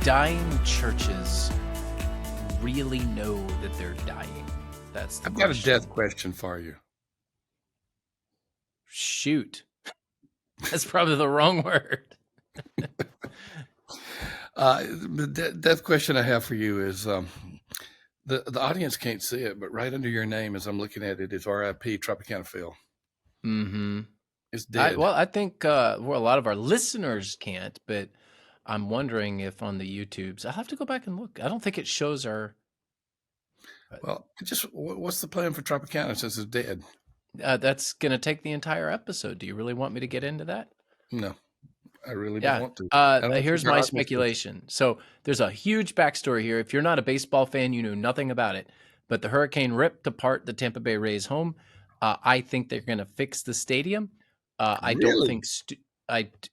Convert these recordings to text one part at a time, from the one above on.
dying churches really know that they're dying? That's the I've got a question. death question for you. Shoot. That's probably the wrong word. The death question I have for you is the audience can't see it, but right under your name, as I'm looking at it, is R.I.P. Tropicana Phil. Mm-hmm. It's dead. I think a lot of our listeners can't, but I'm wondering if on the YouTubes, I'll have to go back and look. I don't think it shows our. Well, what's the plan for Tropicana since it's dead? That's going to take the entire episode. Do you really want me to get into that? No, I really don't Yeah. want to. I don't think Here's our my audience does. speculation. So there's a huge backstory here. If you're not a baseball fan, you know nothing about it. But the hurricane ripped apart the Tampa Bay Rays home. I think they're going to fix the stadium. I don't Really? think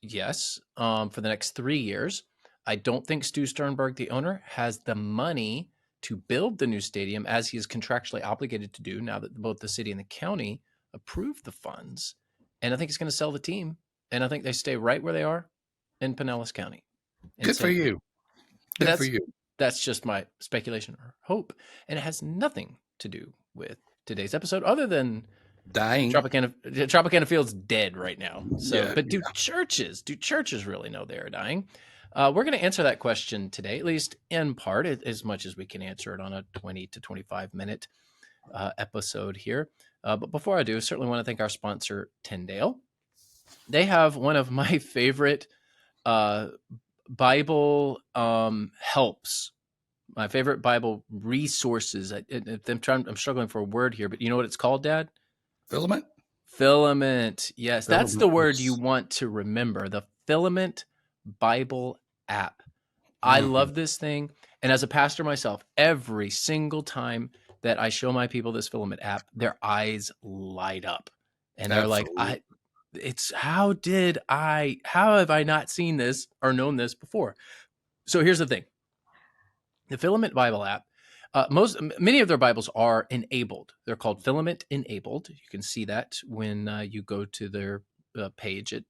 yes, for the next 3 years. I don't think Stu Sternberg, the owner, has the money to build the new stadium as he is contractually obligated to do now that both the city and the county approved the funds. And I think he's going to sell the team. And I think they stay right where they are in Pinellas County. Good for you. But Good for you. that's just my speculation or hope. And it has nothing to do with today's episode other than Dying. Tropicana Field's dead right now. So, Yeah, but do churches really know they are dying? We're going to answer that question today, at least in part, as much as we can answer it on a 20 to 25 minute episode here. But before I do, I certainly want to thank our sponsor, Tindale. They have one of my favorite Bible helps, my favorite Bible resources. I'm struggling for a word here, but you know what it's called, Dad? Filament? Filament. Yes, that's the Filament, word you yes. want to remember. The Filament Bible app. I love this thing. And as a pastor myself, every single time that I show my people this Filament app, their eyes light up. And they're Absolutely. how have I not seen this or known this before? So here's the thing. The Filament Bible app, many of their Bibles are enabled. They're called Filament enabled. You can see that when you go to their page at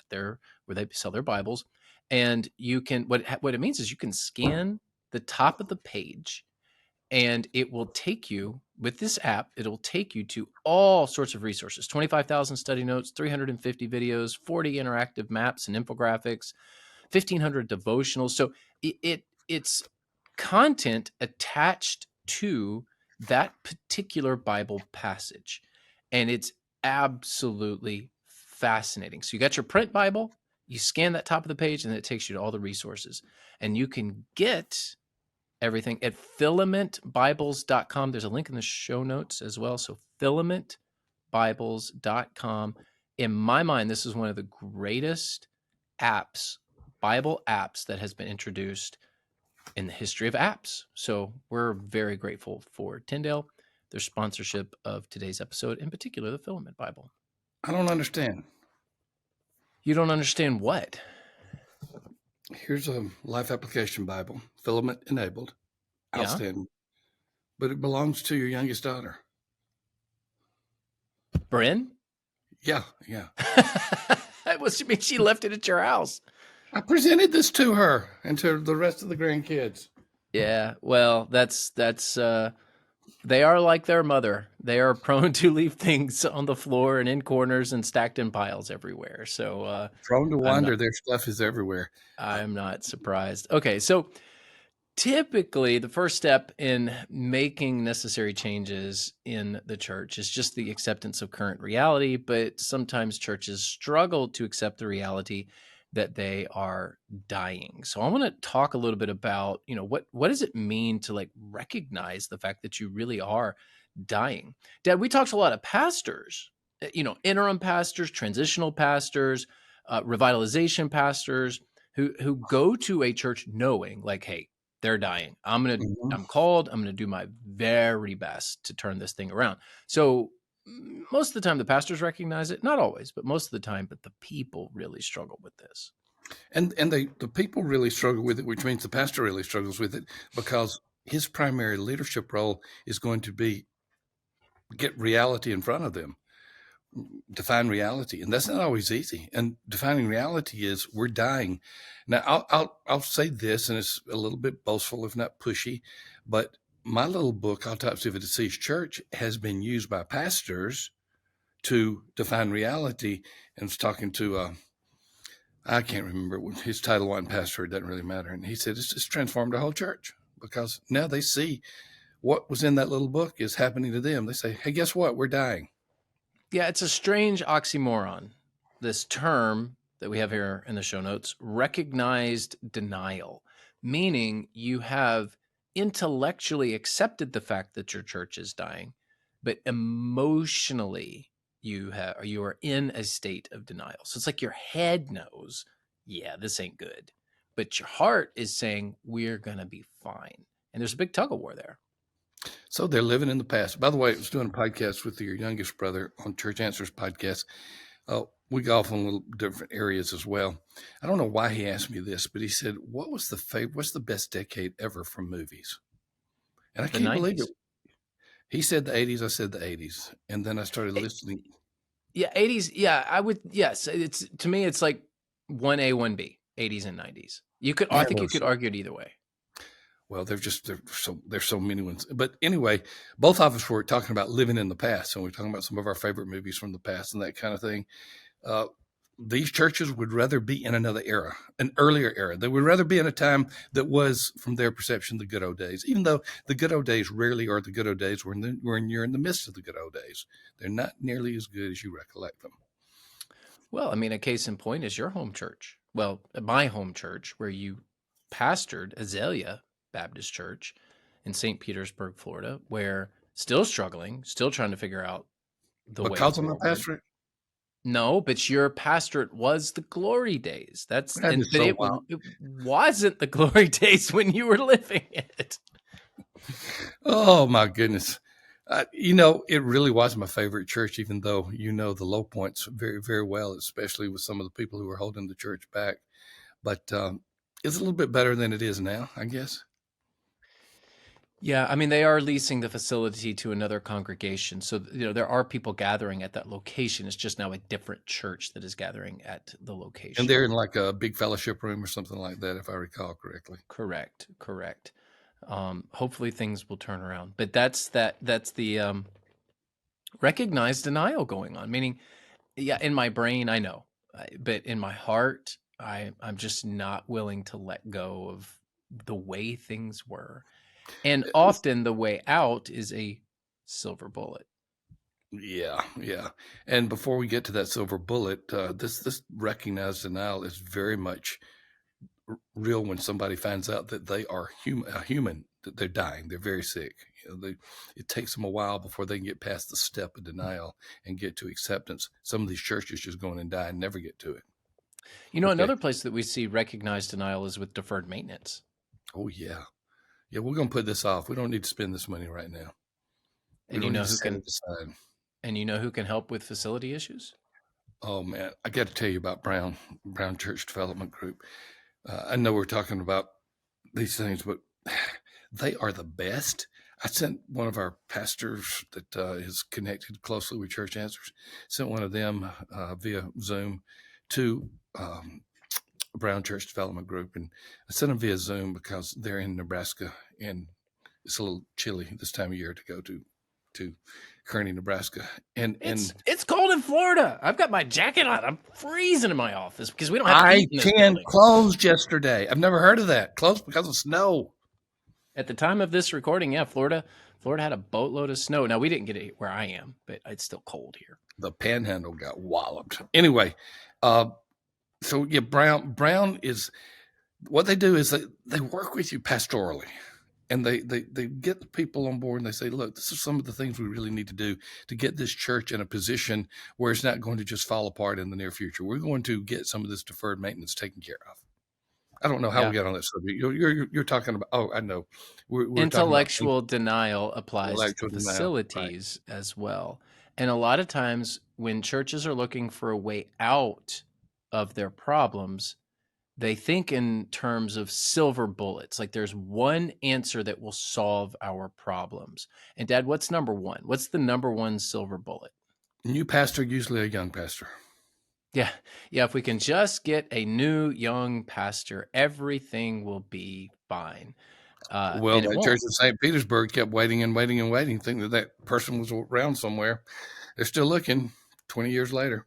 their where they sell their Bibles, and you can what it means is you can scan the top of the page, and it will take you with this app. It'll take you to all sorts of resources: 25,000 study notes, 350 videos, 40 interactive maps and infographics, 1,500 devotionals. So it's content attached to that particular Bible passage. And it's absolutely fascinating. So you got your print Bible, you scan that top of the page, and it takes you to all the resources. And you can get everything at filamentbibles.com. There's a link in the show notes as well. So filamentbibles.com. In my mind, this is one of the greatest apps, Bible apps, that has been introduced in the history of apps. So we're very grateful for Tindale, their sponsorship of today's episode, in particular, the Filament Bible. I don't understand. You don't understand what? Here's a Life Application Bible, Filament enabled. Outstanding. Yeah. But it belongs to your youngest daughter. Bryn? Yeah. What you mean she left it at your house? I presented this to her and to the rest of the grandkids. Yeah, well, that's they are like their mother. They are prone to leave things on the floor and in corners and stacked in piles everywhere. So prone to wander, their stuff is everywhere. I'm not surprised. Okay, so typically the first step in making necessary changes in the church is just the acceptance of current reality, but sometimes churches struggle to accept the reality that they are dying. So I want to talk a little bit about, what does it mean to recognize the fact that you really are dying? Dad, we talked to a lot of pastors, interim pastors, transitional pastors, revitalization pastors who go to a church knowing hey, they're dying. I'm called. I'm going to do my very best to turn this thing around. So most of the time the pastors recognize it, not always, but most of the time, but the people really struggle with this. And the people really struggle with it, which means the pastor really struggles with it, because his primary leadership role is going to be get reality in front of them. define reality, and that's not always easy. And defining reality is we're dying. Now, I'll say this, and it's a little bit boastful, if not pushy, but my little book, Autopsy of a Deceased Church, has been used by pastors to define reality. And I was talking to I can't remember his title, one pastor. It doesn't really matter, and he said it's just transformed the whole church because now they see what was in that little book is happening to them. They say, "Hey, guess what? We're dying." Yeah, it's a strange oxymoron. This term that we have here in the show notes, recognized denial, meaning you have intellectually accepted the fact that your church is dying, but emotionally you are in a state of denial. So it's like your head knows, yeah, this ain't good, but your heart is saying we're going to be fine. And there's a big tug of war there. So they're living in the past. By the way, I was doing a podcast with your youngest brother on Church Answers podcast. We go off on little different areas as well. I don't know why he asked me this, but he said, What's the best decade ever for movies?" And I The can't believe it. 90s. He said the 80s. I said the 80s. And then I started It, listening. yeah, 80s. Yeah, I would. Yes, it's to me, it's like 1A, 1B, 80s and 90s. I Yeah, think you could argue it either way. well, there's so many ones. But anyway, both of us were talking about living in the past. So we're talking about some of our favorite movies from the past and that kind of thing. Uh, these churches would rather be in another era, an earlier era. They would rather be in a time that was, from their perception, the good old days, even though the good old days rarely are the good old days when you're in the midst of the good old days. They're not nearly as good as you recollect them. Well, I mean, a case in point is your home church. Well, my home church, where you pastored Azalea Baptist Church in St. Petersburg, Florida, where still struggling, still trying to figure out the way Because of my forward. pastorate, No, but your pastorate was the glory days. that is But so wild. it wasn't the glory days when you were living it. Oh my goodness. It really was my favorite church, even though the low points very, very well, especially with some of the people who were holding the church back. But it's a little bit better than it is now, I guess. Yeah, I mean, they are leasing the facility to another congregation. So, there are people gathering at that location. It's just now a different church that is gathering at the And location. they're in like a big fellowship room or something like that, if I recall correctly. Correct, correct. Hopefully things will turn around. But that's the recognized denial going on. Meaning, yeah, in my brain, I know, but in my heart, I'm just not willing to let go of the way things were. And often the way out is a silver bullet. Yeah, yeah. And before we get to that silver bullet, this recognized denial is very much real when somebody finds out that they are human, that they're dying, they're very sick. It takes them a while before they can get past the step of denial and get to acceptance. Some of these churches just go in and die and never get to it. Okay. Another place that we see recognized denial is with deferred maintenance. Oh yeah, yeah. We're gonna put this off. We don't need to spend this money right now. We And don't need to set it aside. who can help with facility issues? Oh man, I got to tell you about Brown Church Development Group. I know we're talking about these things, but they are the best. I sent one of our pastors that is connected closely with Church Answers, sent one of them via Zoom to Brown Church Development Group, and I sent them via Zoom because they're in Nebraska, and it's a little chilly this time of year to go to Kearney, Nebraska, and It's cold in Florida. I've got my jacket on. I'm freezing in my office because we don't have I heat in this 10 building. closed yesterday. I've never heard of that. Closed because of snow. At the time of this recording, yeah, Florida had a boatload of snow. Now we didn't get it where I am, but it's still cold here. The Panhandle got walloped. Anyway, so yeah, Brown is what they do is they work with you pastorally, and they get the people on board and they say, look, this is some of the things we really need to do to get this church in a position where it's not going to just fall apart in the near future. We're going to get some of this deferred maintenance taken care of. I don't know how Yeah. we got on that subject. You're talking about. Oh, I know. We're talking about Intellectual denial applies to the intellectual denial, right? facilities as well. And a lot of times when churches are looking for a way out of their problems, they think in terms of silver bullets. Like there's one answer that will solve our problems. And Dad, what's number one? What's the number one silver bullet? New pastor, usually a young pastor. Yeah. Yeah. If we can just get a new young pastor, everything will be fine. Well, And it that church won't. in St. Petersburg kept waiting and waiting and waiting, thinking that that person was around somewhere. They're still looking 20 years later.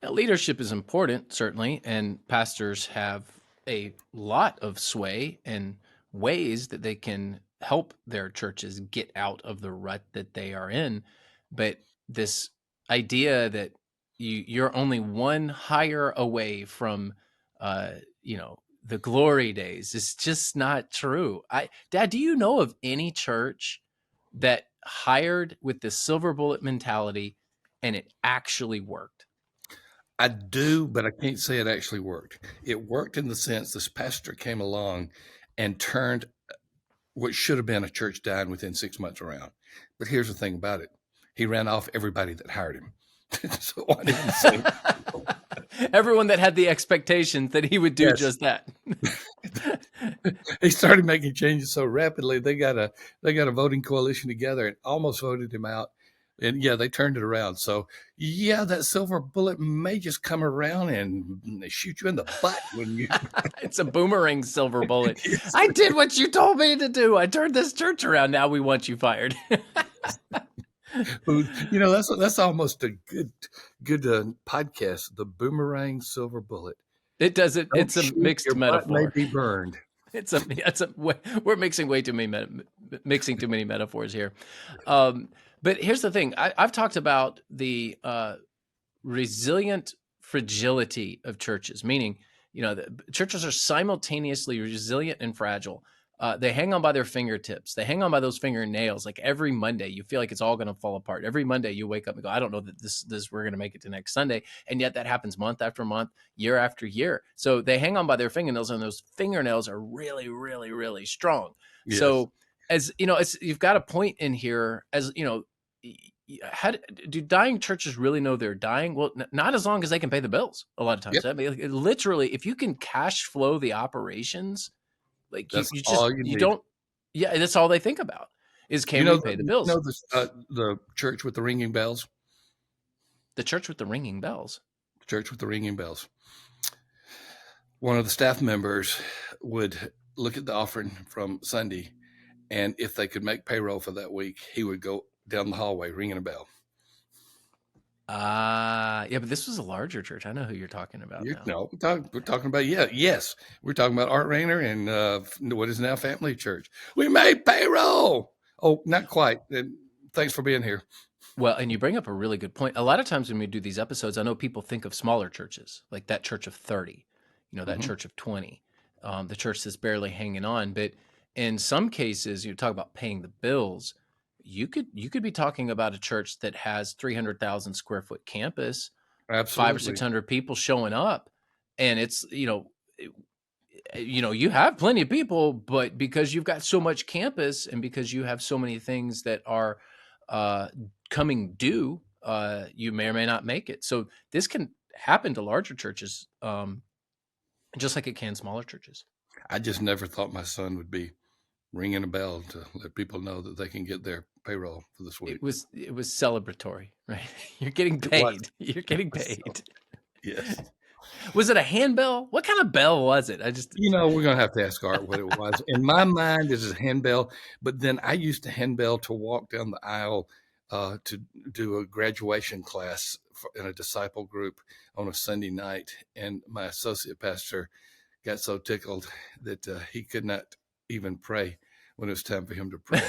Now, leadership is important, certainly, and pastors have a lot of sway and ways that they can help their churches get out of the rut that they are in. But this idea that you're only one hire away from, uh, the glory days is just not true. Dad, do you know of any church that hired with the silver bullet mentality and it actually worked? I do, but I can't say it actually worked. It worked in the sense this pastor came along and turned what should have been a church dying within 6 months around. But here's the thing about it. He ran off everybody that hired him. So I didn't even say, Everyone that had the expectation that he would do yes. just that. He started making changes so rapidly. They got a voting coalition together and almost voted him out. And yeah, they turned it around. So yeah, that silver bullet may just come around and shoot you in the butt when you. It's a boomerang silver bullet. Yes. I did what you told me to do. I turned this church around. Now we want you fired. That's almost a good podcast. The boomerang silver bullet. It doesn't. Don't It's a shoot, mixed your butt may metaphor. be burned. We're mixing way too many mixing too many metaphors here. But here's the thing. I've talked about the resilient fragility of churches, meaning, the churches are simultaneously resilient and fragile. They hang on by their fingertips. They hang on by those fingernails. Like every Monday, you feel like it's all going to fall apart. Every Monday, you wake up and go, "I don't know that this we're going to make it to next Sunday," and yet that happens month after month, year after year. So they hang on by their fingernails, and those fingernails are really, really, really strong. Yes. So as you know, it's you've got a point in here. As you know, how do dying churches really know they're dying? Well, not as long as they can pay the bills. A lot of times, Yep. I mean, literally, if you can cash flow the operations, like That's you just all you you need. don't. Yeah, that's all they think about is, You can know we the pay the you bills? know the church with the ringing bells? The church with the ringing bells. The church with the ringing bells. One of the staff members would look at the offering from Sunday, and if they could make payroll for that week, he would go down the hallway ringing a bell. Yeah, but this was a larger church. I know who you're talking about You now. know, we're talking about yes, we're talking about Art Rayner and what is now Family Church. We made payroll. Oh, not quite. And thanks for being here. Well, and you bring up a really good point. A lot of times when we do these episodes, I know people think of smaller churches, like that church of 30, that Hmm. church of 20, the church that's barely hanging on. But in some cases, you talk about paying the bills. You could be talking about a church that has 300,000 square foot campus, five or six Absolutely. hundred people showing up, and it's you have plenty of people, but because you've got so much campus and because you have so many things that are uh, coming due, you may or may not make it. So this can happen to larger churches, just like it can smaller churches. I just never thought my son would be ringing a bell to let people know that they can get their payroll for this week. It was celebratory, right? You're getting It was. paid. You're getting So, paid. yes. Was it a handbell? What kind of bell was it? I just We're going to have to ask Art what it was. In my mind, it's a handbell, but then I used a handbell to walk down the aisle to do a graduation class in a disciple group on a Sunday night. And my associate pastor got so tickled that he could not even pray when it was time for him to pray.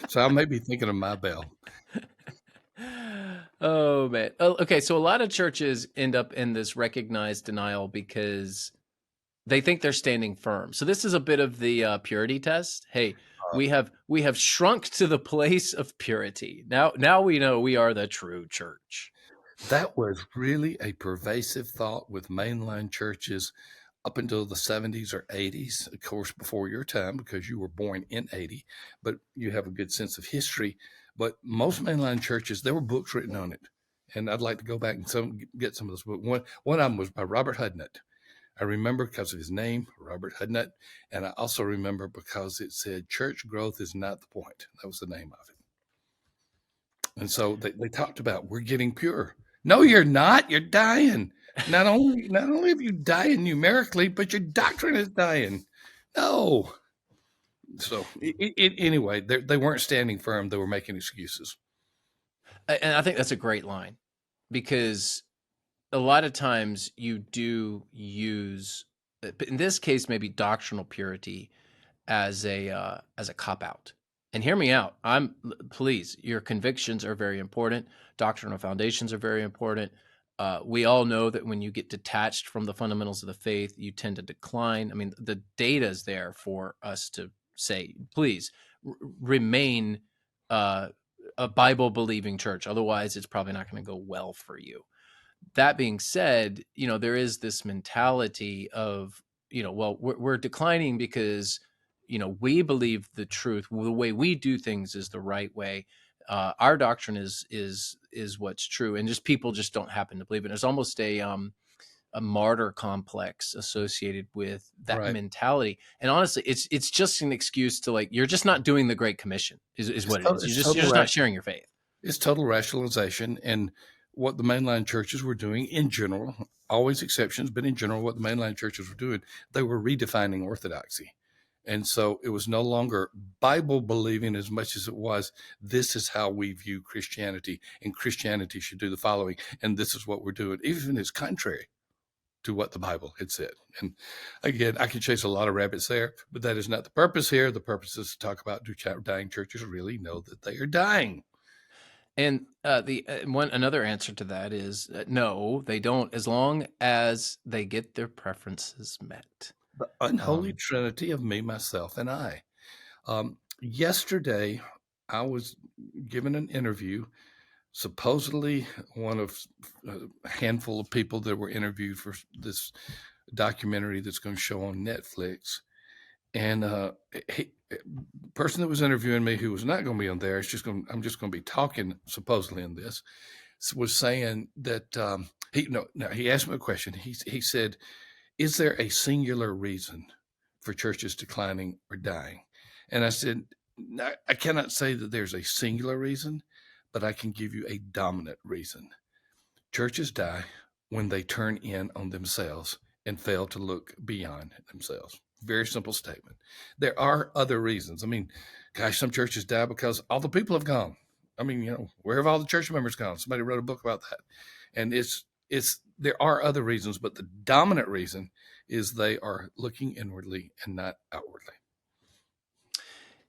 So I may be thinking of my bell. Oh man. Oh, okay. So a lot of churches end up in this recognized denial because they think they're standing firm. So this is a bit of the purity test. Hey, Uh, we have shrunk to the place of purity. Now we know we are the true church. that was really a pervasive thought with mainline churches up until the 70s or 80s, of course, before your time, because you were born in 80, but you have a good sense of history. But most mainline churches, there were books written on it. And I'd like to go back and get some of those books. One of them was by Robert Hudnut. I remember because of his name, Robert Hudnut. And I also remember because it said, church growth is not the point. That was the name of it. And so they talked about we're getting pure. No, you're not. You're dying. Not only are you dying numerically, but your doctrine is dying. No. So anyway, they weren't standing firm. They were making excuses. And I think that's a great line, because a lot of times you do use, in this case, maybe doctrinal purity as a cop out. And hear me out. Please, your convictions are very important. Doctrinal foundations are very important. We all know that when you get detached from the fundamentals of the faith, you tend to decline. I mean, the data is there for us to say, please remain uh, a Bible believing church. Otherwise, it's probably not going to go well for you. That being said, there is this mentality of, well, we're declining because, we believe the truth, the way we do things is the right way. Our doctrine is what's true, and just people just don't happen to believe it. There's almost a martyr complex associated with that Right. mentality. And honestly, it's just an excuse to, like, you're just not doing the Great Commission is It's, what it is. it's You're total just not sharing your faith. It's total rationalization. And what the mainline churches were doing in general, always exceptions, but in general, what the mainline churches were doing, they were redefining orthodoxy. And so it was no longer Bible believing as much as it was, this is how we view Christianity, and Christianity should do the following, and this is what we're doing, even if it's contrary to what the Bible had said. And again, I could chase a lot of rabbits there, but that is not the purpose here. The purpose is to talk about, do dying churches really know that they are dying? And the one another answer to that is no, they don't, as long as they get their preferences met. The unholy Um, trinity of me, myself, and I. Yesterday, I was given an interview, supposedly one of a handful of people that were interviewed for this documentary that's going to show on Netflix. And the person that was interviewing me, who was not going to be on there, I'm just going to be talking supposedly in this, was saying that he asked me a question. He said, is there a singular reason for churches declining or dying? And I said, I cannot say that there's a singular reason, but I can give you a dominant reason. Churches die when they turn in on themselves and fail to look beyond themselves. Very simple statement. There are other reasons. I mean, gosh, some churches die because all the people have gone. I mean, where have all the church members gone? Somebody wrote a book about that. And there are other reasons, but the dominant reason is they are looking inwardly and not outwardly.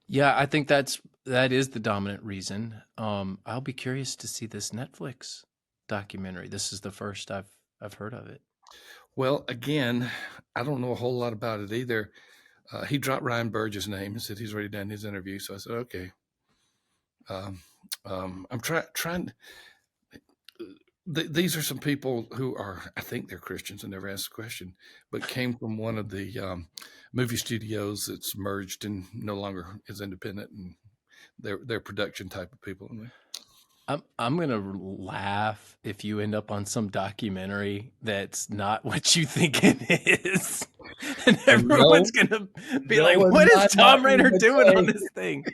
yeah, I think that is the dominant reason. I'll be curious to see this Netflix documentary. This is the first I've heard of it. Well, again, I don't know a whole lot about it either. He dropped Ryan Burge's name and said he's already done his interview. So I said, okay. Um, I'm trying. These are some people who are, I think they're Christians. I never asked the question, but came from one of the movie studios that's merged and no longer is independent, and they're production type of people. I'm gonna laugh if you end up on some documentary that's not what you think it is, and And everyone's gonna be like, no, "What and is not Thom Rainer even doing on saying. this thing?"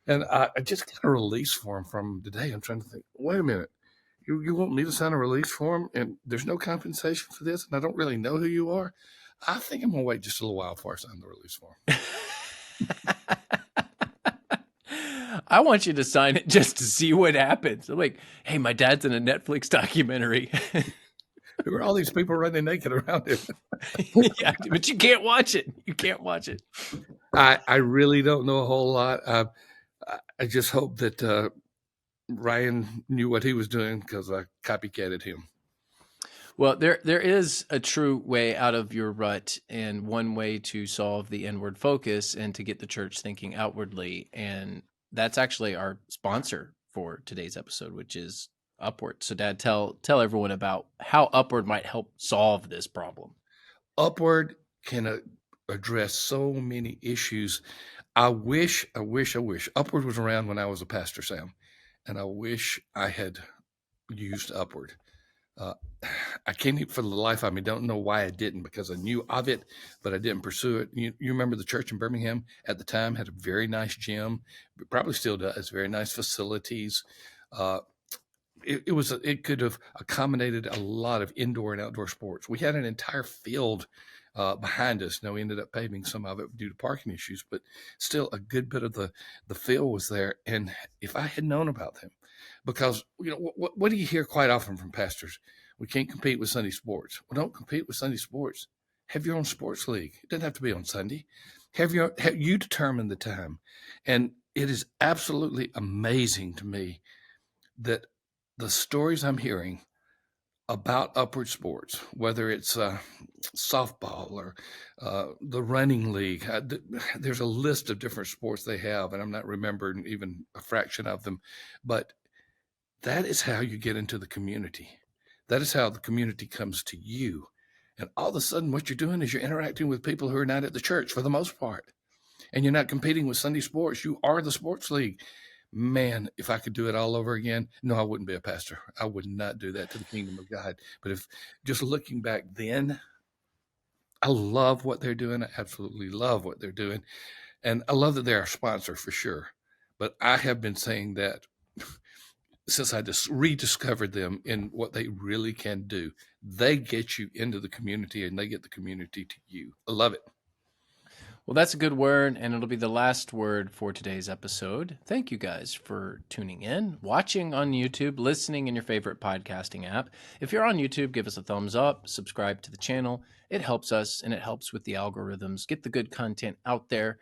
And I just got a release form from today. I'm trying to think. Wait a minute. You want me to sign a release form, and there's no compensation for this, and I don't really know who you are. I think I'm gonna wait just a little while before I sign the release form. I want you to sign it just to see what happens. I'm like, "Hey, my dad's in a Netflix documentary." Who are all these people running naked around him? Yeah, but you can't watch it. You can't watch it. I really don't know a whole lot. I just hope that Ryan knew what he was doing because I copycatted him. Well, there is a true way out of your rut, and one way to solve the inward focus and to get the church thinking outwardly. And that's actually our sponsor for today's episode, which is Upward. So, Dad, tell everyone about how Upward might help solve this problem. Upward can address so many issues. I wish Upward was around when I was a pastor, Sam, and I wish I had used Upward. Uh, I can't, for the life of me, don't know why I didn't, because I knew of it, but I didn't pursue it. You remember the church in Birmingham at the time had a very nice gym, probably still does, very nice facilities. Uh, it could have accommodated a lot of indoor and outdoor sports. We had an entire field behind us. Now we ended up paving some of it due to parking issues, but still a good bit of the field was there. And if I had known about them, because what do you hear quite often from pastors? We can't compete with Sunday sports. Well, don't compete with Sunday sports. Have your own sports league. It doesn't have to be on Sunday. Have you determine the time, and it is absolutely amazing to me that the stories I'm hearing about upward sports, whether it's softball or the running league, there's a list of different sports they have, and I'm not remembering even a fraction of them, but that is how you get into the community. That is how the community comes to you. And all of a sudden, what you're doing is you're interacting with people who are not at the church for the most part. And you're not competing with Sunday sports. You are the sports league. Man, if I could do it all over again, no, I wouldn't be a pastor. I would not do that to the kingdom of God. But if just looking back then, I love what they're doing. I absolutely love what they're doing. And I love that they're a sponsor for sure. But I have been saying that since I just rediscovered them in what they really can do. They get you into the community and they get the community to you. I love it. Well, that's a good word, and it'll be the last word for today's episode. Thank you guys for tuning in, watching on YouTube, listening in your favorite podcasting app. If you're on YouTube, give us a thumbs up, subscribe to the channel. It helps us, and it helps with the algorithms. Get the good content out there.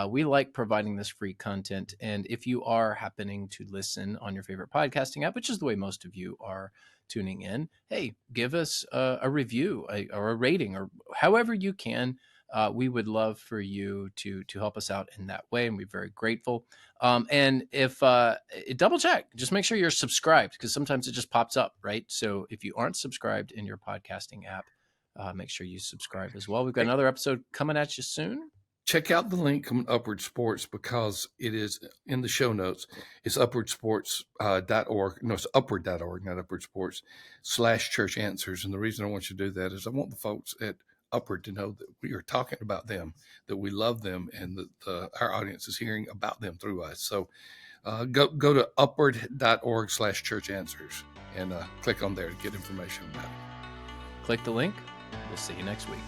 We like providing this free content, and if you are happening to listen on your favorite podcasting app, which is the way most of you are tuning in, hey, give us a review or a rating or however you can. We would love for you to help us out in that way, and we're very grateful. And if double check, just make sure you're subscribed, because sometimes it just pops up, right? So if you aren't subscribed in your podcasting app, make sure you subscribe as well. We've got Hey, another episode coming at you soon. check out the link on Upward Sports because it is in the show notes. It's upwardsports.org. No, it's upward.org, not Upward Sports /church answers. And the reason I want you to do that is I want the folks at Upward to know that we are talking about them, that we love them, and that our audience is hearing about them through us. So go to upward.org /church answers and click on there to get information about it. Click the link. We'll see you next week.